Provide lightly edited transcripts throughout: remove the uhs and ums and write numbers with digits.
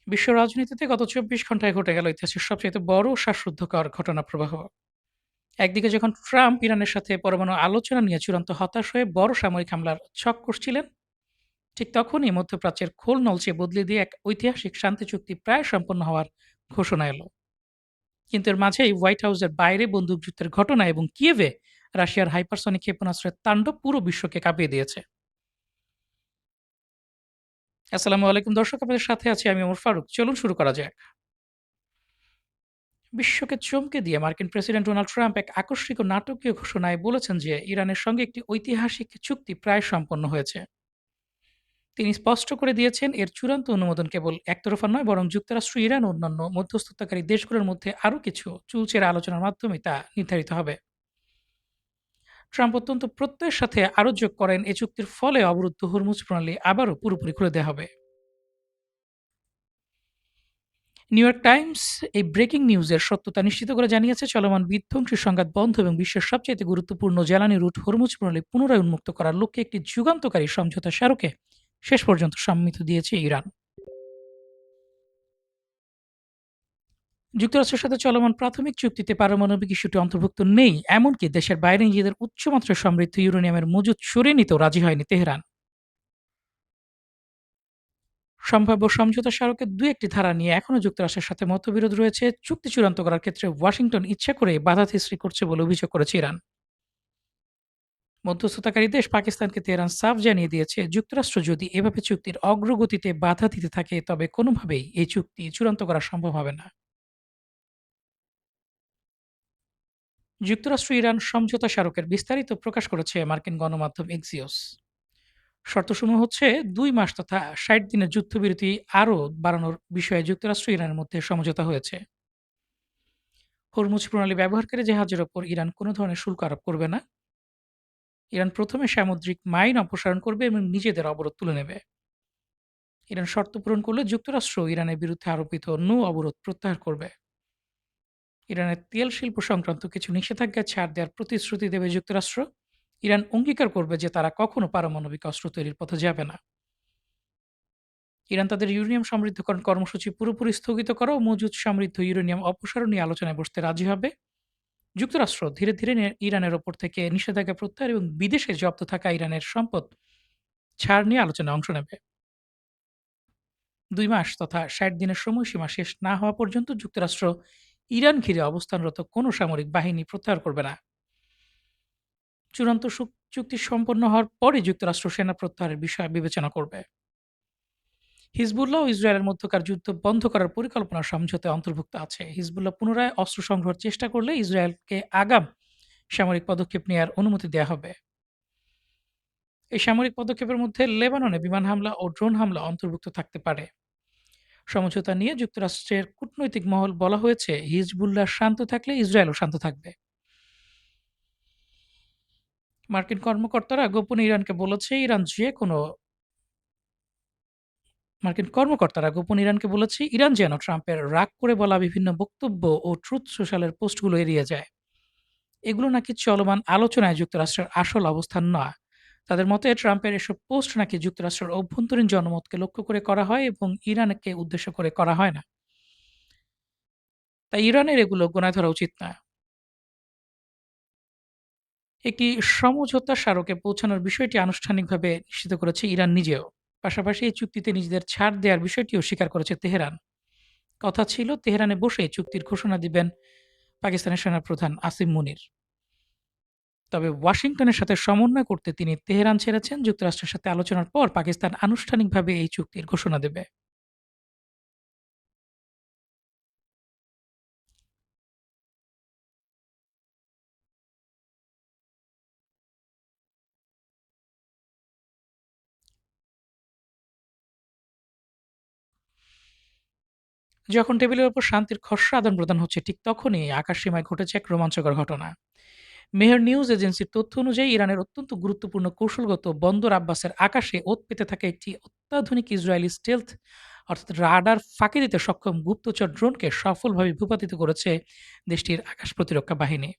বিশ্ব রাজনীতিতে গত ২৪ ঘন্টায় ঘটে গেল ইতিহাসের সবচাইতে বড় শ্বাসরুদ্ধকর ঘটনাপ্রবাহ। একদিকে যখন ট্রাম্প ইরানের সাথে পরমাণু আলোচনা নিয়ে চূড়ান্ত হতাশ হয়ে বড় সামরিক হামলার ছক কষছিলেন, ঠিক তখনই মধ্যপ্রাচ্যের খোল নলচে বদলে দিয়ে এক ঐতিহাসিক শান্তি চুক্তি প্রায় সম্পন্ন হওয়ার ঘোষণা এলো। কিন্তু এর মাঝেই হোয়াইট হাউসের বাইরে বন্দুকযুদ্ধের ঘটনা এবং কিয়েভে রাশিয়ার হাইপারসনিক ক্ষেপণাস্ত্রের তাণ্ডব পুরো বিশ্বকে কাঁপিয়ে দিয়েছে। আসসালামু আলাইকুম দর্শক, আপনাদের সাথে আছি আমি ওমর ফারুক। চলুন শুরু করা যাক। বিশ্বকে চমকে দিয়ে মার্কিন প্রেসিডেন্ট ডোনাল্ড ট্রাম্প এক আকস্মিক ও নাটকীয় ঘোষণায় বলেছেন যে ইরানের সঙ্গে একটি ঐতিহাসিক চুক্তি প্রায় সম্পন্ন হয়েছে। তিনি স্পষ্ট করে দিয়েছেন এর চূড়ান্ত অনুমোদন কেবল একতরফা নয়, বরং যুক্তরাষ্ট্র, ইরান ও অন্যান্য মধ্যস্থতাকারী দেশগুলোর মধ্যে আরও কিছু চুলচেরা আলোচনার মাধ্যমে তা নির্ধারিত হবে। ট্রাম্প অত্যন্ত প্রত্যয়ের সাথে আরও যোগ করেন, এ চুক্তির ফলে অবরুদ্ধ হরমুজ প্রণালী আবারও পুরোপুরি খুলে দেওয়া হবে। নিউ ইয়র্ক টাইমস এই ব্রেকিং নিউজের সত্যতা নিশ্চিত করে জানিয়েছে, চলমান বিধ্বংসী সংঘাত বন্ধ এবং বিশ্বের সবচাইতে গুরুত্বপূর্ণ জ্বালানি রুট হরমুজ প্রণালী পুনরায় উন্মুক্ত করার লক্ষ্যে একটি যুগান্তকারী সমঝোতা স্মারকে শেষ পর্যন্ত সম্মতি দিয়েছে ইরান। যুক্তরাষ্ট্রের সাথে চলমান প্রাথমিক চুক্তিতে পারমাণবিক ইস্যুটি অন্তর্ভুক্ত নেই, এমনকি দেশের বাইরে নিজেদের উচ্চমাত্রায় সমৃদ্ধ ইউরেনিয়ামের মজুদ সরিয়ে নিতেও রাজি হয়নি তেহরান। সম্ভাব্য সমঝোতা স্মারকের দু-একটি ধারা নিয়ে এখনও যুক্তরাষ্ট্রের সাথে মতবিরোধ রয়েছে। চুক্তি চূড়ান্ত করার ক্ষেত্রে ওয়াশিংটন ইচ্ছা করে বাধা সৃষ্টি করছে বলে অভিযোগ করেছে ইরান। মধ্যস্থতাকারী দেশ পাকিস্তানকে তেহরান সাফ জানিয়ে দিয়েছে, যুক্তরাষ্ট্র যদি এভাবে চুক্তির অগ্রগতিতে বাধা দিতে থাকে তবে কোনোভাবেই এই চুক্তি চূড়ান্ত করা সম্ভব হবে না। যুক্তরাষ্ট্র ইরান সমঝোতা স্মারকের বিস্তারিত প্রকাশ করেছে মার্কিন গণমাধ্যম এক্সিওস। শর্তসমূহ হচ্ছে ২ মাস তথা ৬০ দিনের যুদ্ধবিরতি আরও বাড়ানোর বিষয়ে যুক্তরাষ্ট্র ইরানের মধ্যে সমঝোতা হয়েছে। হরমুজ প্রণালী ব্যবহারকারী জাহাজের ওপর ইরান কোনো ধরনের শুল্ক আরোপ করবে না। ইরান প্রথমে সামুদ্রিক মাইন অপসারণ করবে এবং নিজেদের অবরোধ তুলে নেবে। ইরান শর্ত পূরণ করলে যুক্তরাষ্ট্র ইরানের বিরুদ্ধে আরোপিত নৌ অবরোধ প্রত্যাহার করবে। ইরানের তেল শিল্প সংক্রান্ত কিছু নিষেধাজ্ঞা ছাড় দেওয়ার প্রতিশ্রুতি দেবে যুক্তরাষ্ট্র। ইরান অঙ্গীকার করবে যে তারা কখনো পারমাণবিক অস্ত্র তৈরির পথে যাবে না। ইরান তাদের ইউরেনিয়াম সমৃদ্ধকরণ কর্মসূচি পুরোপুরি স্থগিত করা ও মজুদ সমৃদ্ধ ইউরেনিয়াম অপসারণ নিয়ে আলোচনায় বসতে রাজি হবে। যুক্তরাষ্ট্র ধীরে ধীরে ইরানের ওপর থেকে নিষেধাজ্ঞা প্রত্যাহার এবং বিদেশে জব্দ থাকা ইরানের সম্পদ ছাড় নিয়ে আলোচনায় অংশ নেবে। ২ মাস তথা ৬০ দিনের সময়সীমা শেষ না হওয়া পর্যন্ত যুক্তরাষ্ট্র ইরান ঘিরে অবস্থানরত কোনো সামরিক বাহিনী প্রত্যাহার করবে না। চূড়ান্ত চুক্তি সম্পন্ন হওয়ার পরে যুক্তরাষ্ট্র সেনা প্রত্যাহারের বিষয় বিবেচনা করবে। হিজবুল্লাহ ও ইসরায়েলের মধ্যকার যুদ্ধ বন্ধ করার পরিকল্পনা সমঝোতায় অন্তর্ভুক্ত আছে। হিজবুল্লাহ পুনরায় অস্ত্র সংগ্রহের চেষ্টা করলে ইসরায়েলকে আগাম সামরিক পদক্ষেপ নেওয়ার অনুমতি দেওয়া হবে। এই সামরিক পদক্ষেপের মধ্যে লেবাননে বিমান হামলা ও ড্রোন হামলা অন্তর্ভুক্ত থাকতে পারে। সমঝোতা নিয়ে যুক্তরাষ্ট্রের কূটনৈতিক মহল বলা হয়েছে, হিজবুল্লাহ শান্ত থাকলে ইসরায়েলও শান্ত থাকবে। মার্কিন কর্মকর্তারা গোপনে ইরানকে বলেছে ইরান যে কোনো মার্কিন কর্মকর্তারা গোপন ইরানকে বলেছে ইরান যেন ট্রাম্পের রাগ করে বলা বিভিন্ন বক্তব্য ও ট্রুথ সোশ্যালের পোস্টগুলো এড়িয়ে যায়। এগুলো নাকি চলমান আলোচনায় যুক্তরাষ্ট্রের আসল অবস্থান নয়। তাদের মতে ট্রাম্পের এসব পোস্ট নাকি যুক্তরাষ্ট্রের অভ্যন্তরীণ জনমতকে লক্ষ্য করে করা হয় এবং ইরানকে উদ্দেশ্য করে করা হয় না। তাই ইরানের এগুলো গোনায় ধরা উচিত না। একটি সমঝোতা স্মারকে পৌঁছানোর বিষয়টি আনুষ্ঠানিকভাবে নিশ্চিত করেছে ইরান নিজেও। পাশাপাশি এই চুক্তিতে নিজেদের ছাড় দেওয়ার বিষয়টিও স্বীকার করেছে তেহরান। কথা ছিল তেহরানে বসে চুক্তির ঘোষণা দিবেন পাকিস্তানের সেনাপ্রধান আসিম মুনির। তবে ওয়াশিংটনের সাথে সমন্বয় করতে তিনি তেহরান ছেড়েছেন। যুক্তরাষ্ট্রের সাথে আলোচনার পর পাকিস্তান আনুষ্ঠানিকভাবে এই চুক্তির ঘোষণা দেবে। যখন টেবিলের ওপর শান্তির খসড়া আদান-প্রদান হচ্ছে, ঠিক তখনই আকাশসীমায় ঘটেছে এক রোমাঞ্চকর ঘটনা। মেহের নিউজ এজেন্সির তথ্য অনুযায়ী ইরানের অত্যন্ত গুরুত্বপূর্ণ কৌশলগত বন্দর আব্বাসের আকাশে ওত পেতে থাকা একটি অত্যাধুনিক ইসরায়েলি স্টেলথ অর্থাৎ রাডার ফাঁকি দিতে সক্ষম গুপ্তচর ড্রোনকে সফলভাবে ভূপাতিত করেছে দেশটির আকাশ প্রতিরক্ষা বাহিনী।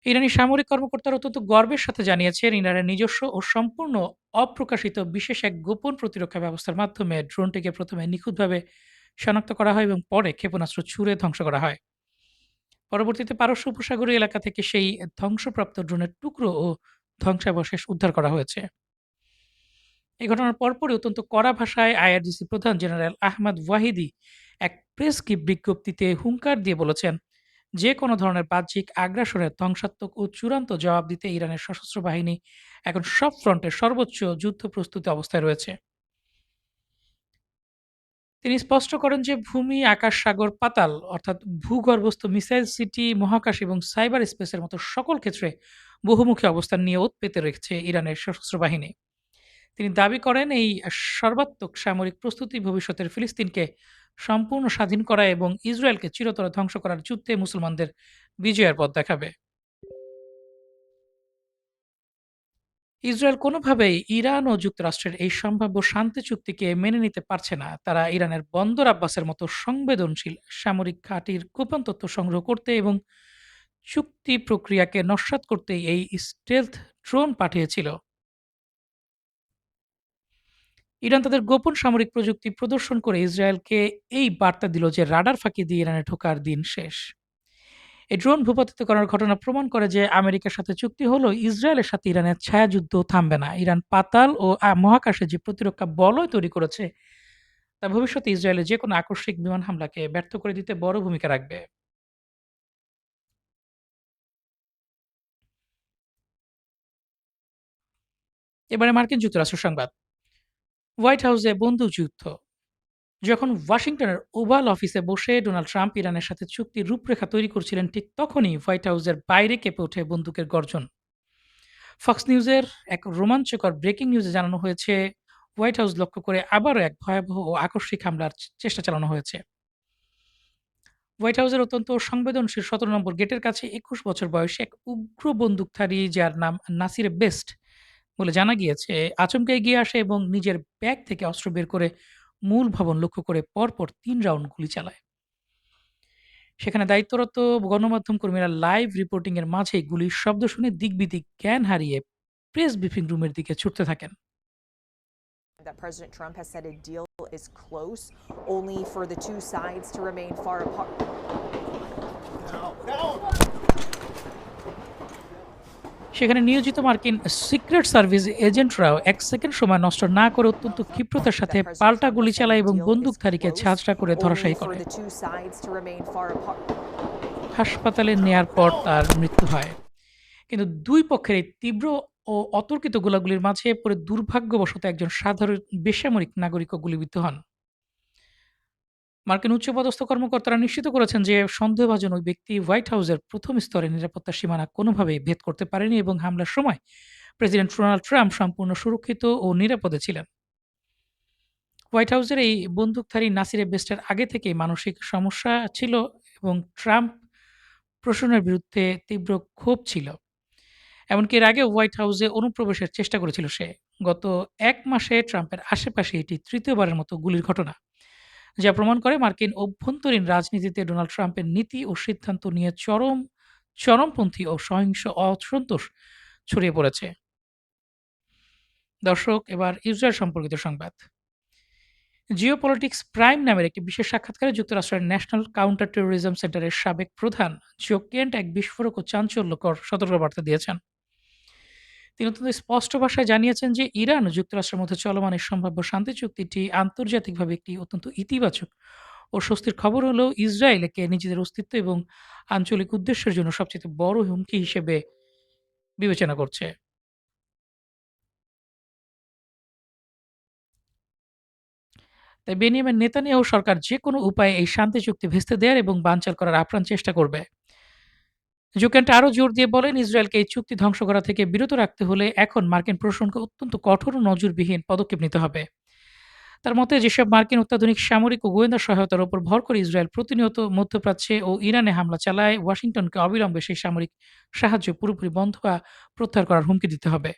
ইরানি সামরিক কর্মকর্তারা অত্যন্ত গর্বের সাথে জানিয়েছেন, ইরানের নিজস্ব ও সম্পূর্ণ অপ্রকাশিত বিশেষ এক গোপন প্রতিরক্ষা ব্যবস্থার মাধ্যমে ড্রোনটিকে প্রথমে নিখুঁতভাবে শনাক্ত করা হয় এবং পরে ক্ষেপণাস্ত্র ছুড়ে ধ্বংস করা হয়। পরবর্তীতে পারস্য উপসাগরীয় এলাকা থেকে সেই ধ্বংসপ্রাপ্ত ড্রোনের টুকরো ও ধ্বংসাবশেষ উদ্ধার করা হয়েছে। এই ঘটনার পরপরই অত্যন্ত কড়া ভাষায় আইআরজিসি প্রধান জেনারেল আহমদ ওয়াহিদি এক প্রেস বিজ্ঞপ্তিতে হুঙ্কার দিয়ে বলেছেন, যে কোনো ধরনের বাহ্যিক আগ্রাসনের ধ্বংসাত্মক ও চূড়ান্ত জবাব দিতে ইরানের সশস্ত্র বাহিনী এখন সব ফ্রন্টে সর্বোচ্চ যুদ্ধ প্রস্তুতি অবস্থায় রয়েছে। তিনি স্পষ্ট করেন যে ভূমি, আকাশ, সাগর, পাতাল অর্থাৎ ভূগর্ভস্থ মিসাইল সিটি, মহাকাশ এবং সাইবার স্পেসের মতো সকল ক্ষেত্রে বহুমুখী অবস্থান নিয়ে ওত পেতে রেখেছে ইরানের সশস্ত্র বাহিনী। তিনি দাবি করেন, এই সর্বাত্মক সামরিক প্রস্তুতি ভবিষ্যতের ফিলিস্তিনকে সম্পূর্ণ স্বাধীন করা এবং ইসরায়েলকে চিরতরে ধ্বংস করার যুদ্ধে মুসলমানদের বিজয়ের পথ দেখাবে। ইসরায়েল কোনোভাবেই ইরান ও যুক্তরাষ্ট্রের এই সম্ভাব্য শান্তি চুক্তিকে মেনে নিতে পারছে না। তারা ইরানের বন্দর আব্বাসের মতো সংবেদনশীল সামরিক ঘাঁটির গোপন তথ্য সংগ্রহ করতে এবং চুক্তি প্রক্রিয়াকে নস্যাৎ করতে এই স্টেলথ ড্রোন পাঠিয়েছিল। ইরান তাদের গোপন সামরিক প্রযুক্তি প্রদর্শন করে ইসরায়েলকে এই বার্তা দিল যে রাডার ফাঁকি দিয়ে ইরানে ঢোকার দিন শেষ। এই ড্রোন ভূপাতিত করার ঘটনা প্রমাণ করে যে আমেরিকার সাথে চুক্তি হলেও ইসরায়েলের সাথে ইরানের ছায়াযুদ্ধ থামবে না। ইরান পাতাল ও মহাকাশে যে প্রতিরক্ষা বলয় তৈরি করেছে, তা ভবিষ্যতে ইসরায়েলের যেকোনো আকস্মিক বিমান হামলাকে ব্যর্থ করে দিতে বড় ভূমিকা রাখবে। এবারে মার্কিন যুক্তরাষ্ট্র সংবাদ। হোয়াইট হাউসে বন্দুকযুদ্ধ। যখন ওয়াশিংটনের ওভাল অফিসে বসে ডোনাল্ড ট্রাম্প ইরানের সাথে চুক্তির রূপরেখা তৈরি করছিলেন, ঠিক তখনই হোয়াইট হাউসের বাইরে কেঁপে ওঠে বন্দুকের গর্জন। ফক্স নিউজের এক রোমাঞ্চকর ব্রেকিং নিউজে জানানো হয়েছে, হোয়াইট হাউস লক্ষ্য করে আবারও এক ভয়াবহ ও আকস্মিক হামলার চেষ্টা চালানো হয়েছে। হোয়াইট হাউসের অত্যন্ত সংবেদনশীল ১৭ নম্বর গেটের কাছে ২১ বছর বয়সী এক উগ্র বন্দুকধারী, যার নাম নাসির বেস্ট বলে জানা গিয়েছে, আচমকা এগিয়ে আসে এবং নিজের ব্যাগ থেকে অস্ত্র বের করে মূল ভবন লক্ষ্য করে পরপর ৩ রাউন্ড গুলি চালায়। সেখানে দায়িত্বরত গণমাধ্যম কর্মীরা লাইভ রিপোর্টিং এর মাঝেই গুলির শব্দ শুনে দিকবিদিক জ্ঞান হারিয়ে প্রেস ব্রিফিং রুমের দিকে ছুটতে থাকেন। That President Trump has said a deal is close, only for the two sides to remain far apart. সেখানে নিয়োজিত মার্কিন সিক্রেট সার্ভিস এজেন্টরাও ১ সেকেন্ড সময় নষ্ট না করে অত্যন্ত ক্ষিপ্রতার সাথে That President পাল্টা Trump গুলি has said চালায় a এবং deal is বন্দুকধারীকে close, ঝাঁঝরা করে only ধরাশায়ী for করে। the two sides to remain far apart. হাসপাতালে নেয়ার পর তার মৃত্যু হয়। কিন্তু ২ পক্ষের এই তীব্র ও অতর্কিত গোলাগুলির মাঝে পড়ে দুর্ভাগ্যবশত একজন সাধারণ বেসামরিক নাগরিকও গুলিবিদ্ধ হন। মার্কিন উচ্চপদস্থ কর্মকর্তারা নিশ্চিত করেছেন যে সন্দেহভাজন ওই ব্যক্তি হোয়াইট হাউসের প্রথম স্তরের নিরাপত্তার সীমানা কোনোভাবেই ভেদ করতে পারেনি এবং হামলার সময় প্রেসিডেন্ট ডোনাল্ড ট্রাম্প সম্পূর্ণ সুরক্ষিত ও নিরাপদে ছিলেন। হোয়াইট হাউসের এই বন্দুকধারী নাসির বেস্টের আগে থেকেই মানসিক সমস্যা ছিল এবং ট্রাম্প প্রশাসনের বিরুদ্ধে তীব্র ক্ষোভ ছিল। এমনকি এর আগে হোয়াইট হাউসে অনুপ্রবেশের চেষ্টা করেছিল সে। গত ১ মাসে ট্রাম্পের আশেপাশে এটি তৃতীয়বারের মতো গুলির ঘটনা, যা প্রমাণ করে মার্কিন অভ্যন্তরীণ রাজনীতিতে ডোনাল্ড ট্রাম্পের নীতি ও সিদ্ধান্ত নিয়ে চরমপন্থী ও সহিংস অসন্তোষ ছড়িয়ে পড়েছে। দর্শক, এবার ইসরায়েল সম্পর্কিত সংবাদ। জিওপলিটিক্স প্রাইম নামের একটি বিশেষ সাক্ষাৎকারে যুক্তরাষ্ট্রের ন্যাশনাল কাউন্টার টেরোরিজম সেন্টারের সাবেক প্রধান জো কেন্ট এক বিস্ফোরক ও চাঞ্চল্যকর সতর্কবার্তা দিয়েছেন। তিনি অত্যন্ত স্পষ্ট ভাষায় জানিয়েছেন যে ইরান ও যুক্তরাষ্ট্রের মধ্যে চলমান এই সম্ভাব্য শান্তি চুক্তিটি আন্তর্জাতিকভাবে একটি অত্যন্ত ইতিবাচক ও স্বস্তির খবর হলেও ইসরায়েল একে নিজেদের অস্তিত্ব এবং আঞ্চলিক উদ্দেশ্যের জন্য সবচেয়ে বড় হুমকি হিসেবে বিবেচনা করছে। তাই বেনিয়ামিন নেতানিয়াহু সরকার যেকোনো উপায়ে এই শান্তি চুক্তি ভেস্তে দেওয়ার এবং বানচাল করার আপ্রাণ চেষ্টা করবে। জোকেন্ট আরও জোর দিয়ে বলেন, ইসরায়েলকে এই চুক্তি ধ্বংস করা থেকে বিরত রাখতে হলে এখন মার্কিন প্রশাসনকে অত্যন্ত কঠোর ও নজিরবিহীন পদক্ষেপ নিতে হবে। তার মতে, যেসব মার্কিন অত্যাধুনিক সামরিক ও গোয়েন্দা সহায়তার উপর ভর করে ইসরায়েল প্রতিনিয়ত মধ্যপ্রাচ্যে ও ইরানে হামলা চালায়, ওয়াশিংটনকে অবিলম্বে সেই সামরিক সাহায্য পুরোপুরি বন্ধ বা প্রত্যাহার করার হুমকি দিতে হবে।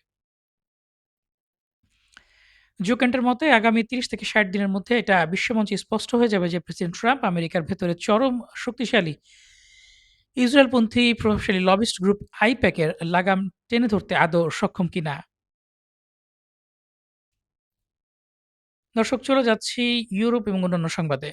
জোকেন্টের মতে আগামী ৩০ থেকে ৬০ দিনের মধ্যে এটা বিশ্বমঞ্চে স্পষ্ট হয়ে যাবে যে প্রেসিডেন্ট ট্রাম্প আমেরিকার ভেতরে চরম শক্তিশালী ইসরায়েলপন্থী প্রভাবশালী লবিস্ট গ্রুপ আইপ্যাকের লাগাম টেনে ধরতে আদৌ সক্ষম কিনা? দর্শক, চলে যাচ্ছি ইউরোপ এবং অন্যান্য সংবাদে।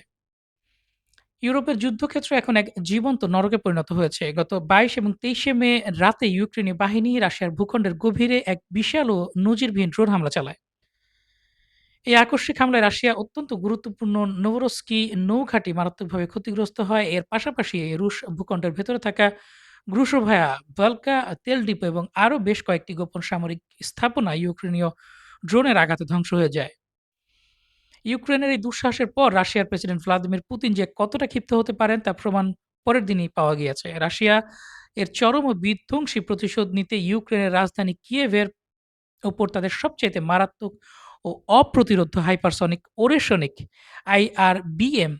ইউরোপের যুদ্ধক্ষেত্র এখন এক জীবন্ত নরকে পরিণত হয়েছে। গত ২২ এবং ২৩শে মে রাতে ইউক্রেনীয় বাহিনী রাশিয়ার ভূখণ্ডের গভীরে এক বিশাল ও নজিরবিহীন ড্রোন হামলা চালায়। এই আকস্মিক হামলায় রাশিয়া অত্যন্ত গুরুত্বপূর্ণ নোভরস্কি নৌঘাঁটি মারাত্মকভাবে ক্ষতিগ্রস্ত হয়। এর পাশাপাশি রুশ ভূখণ্ডের ভেতরে থাকা গ্রুশোভায়া, ভলকা তেল ডিপো এবং আরও বেশ কয়েকটি গোপন সামরিক স্থাপনা ইউক্রেনীয় ড্রোনের আঘাতে ধ্বংস হয়ে যায়। ইউক্রেনের এই দুঃসাহসের পর রাশিয়ার প্রেসিডেন্ট ভ্লাদিমির পুতিন যে কতটা ক্ষিপ্ত হতে পারেন তার প্রমাণ পরের দিনই পাওয়া গিয়েছে। রাশিয়া এর চরম ও বিধ্বংসী প্রতিশোধ নিতে ইউক্রেনের রাজধানী কিয়েভের ওপর তাদের সবচাইতে মারাত্মক ও অপ্রতিরোধ্য হাইপারসনিক ওরেশনিক IRBM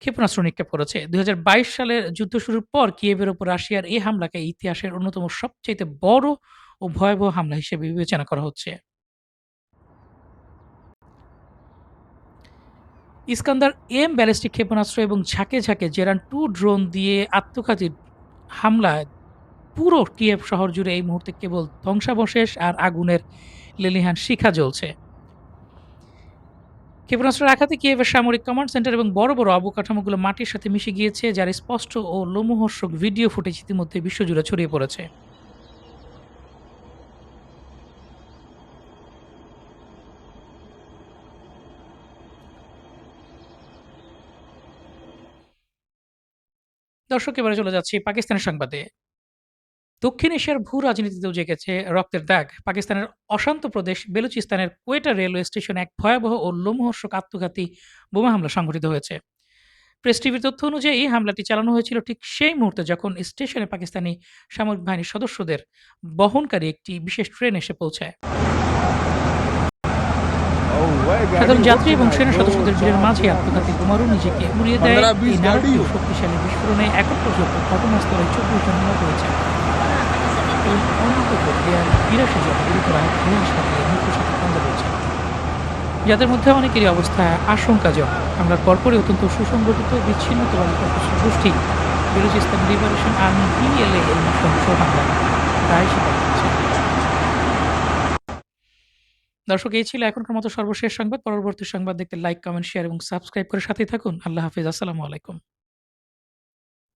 ক্ষেপণাস্ত্র নিক্ষেপ করেছে। ২০২২ সালের যুদ্ধ শুরুর পর কিয়েভের ওপর রাশিয়ার এই হামলাকে ইতিহাসের অন্যতম সবচাইতে বড় ও ভয়াবহ হামলা হিসেবে বিবেচনা করা হচ্ছে। ইস্কান্দার এম ব্যালিস্টিক ক্ষেপণাস্ত্র এবং ঝাঁকে ঝাঁকে জেরান-2 ড্রোন দিয়ে আত্মঘাতী হামলায় পুরো কিয়েভ শহর জুড়ে এই মুহূর্তে কেবল ধ্বংসাবশেষ আর আগুনের লেলিহান শিখা জ্বলছে। ক্ষেপণাস্ত্রের আঘাতে কিয়েভের সামরিক কমান্ড সেন্টার এবং বড় বড় অবকাঠামোগুলো মাটির সাথে মিশে গিয়েছে, যার স্পষ্ট ও লোমহর্ষক ভিডিও ফুটেজ ইতিমধ্যে বিশ্বজুড়ে ছড়িয়ে পড়েছে। দর্শক, এবারে চলে যাচ্ছি পাকিস্তানের সংবাদে। দক্ষিণ এশিয়ার ভূ-রাজনীতিতেও জেগেছে রক্তের দাগ। পাকিস্তানের অশান্ত প্রদেশ বেলুচিস্তানের কোয়েটা রেলওয়ে স্টেশনে এক ভয়াবহ ও লোমহর্ষক আত্মঘাতী বোমা হামলা সংঘটিত হয়েছে। প্রেস টিভির তথ্য অনুযায়ী এই হামলাটি চালানো হয়েছিল ঠিক সেই মুহূর্তে যখন স্টেশনে পাকিস্তানি সামরিক বাহিনীর সদস্যদের বহনকারী একটি বিশেষ ট্রেন এসে পৌঁছায়। সাধারণ যাত্রী এবং সেনা সদস্যদের ভিড়ের মাঝে আত্মঘাতী বোমারু নিজেকে উড়িয়ে দেয়। এই নারকীয় শক্তিশালী বিস্ফোরণে এখন পর্যন্ত ঘটনাস্থলে ২৪ জন নিহত হয়েছে এবং অন্তত ৮২ জন গুরুতর আহত হয়ে হাসপাতালে মৃত্যুর সাথে পাঞ্জা রয়েছে, যাদের মধ্যে অনেকেরই অবস্থা আশঙ্কাজনক। হামলার পরপরই অত্যন্ত সুসংগঠিত বিচ্ছিন্নতাবাদী সশস্ত্র গোষ্ঠী বেলুচিস্তান লিবারেশন আর্মি BLA এই নৃশংস হামলার দায় স্বীকার করেছে। দর্শক, এই ছিল এখনকার মতো সর্বশেষ সংবাদ। পরবর্তী সংবাদ দেখতে লাইক, কমেন্ট, শেয়ার এবং সাবস্ক্রাইব করে সাথেই থাকুন। আল্লাহ হাফেজ। আসসালামু আলাইকুম।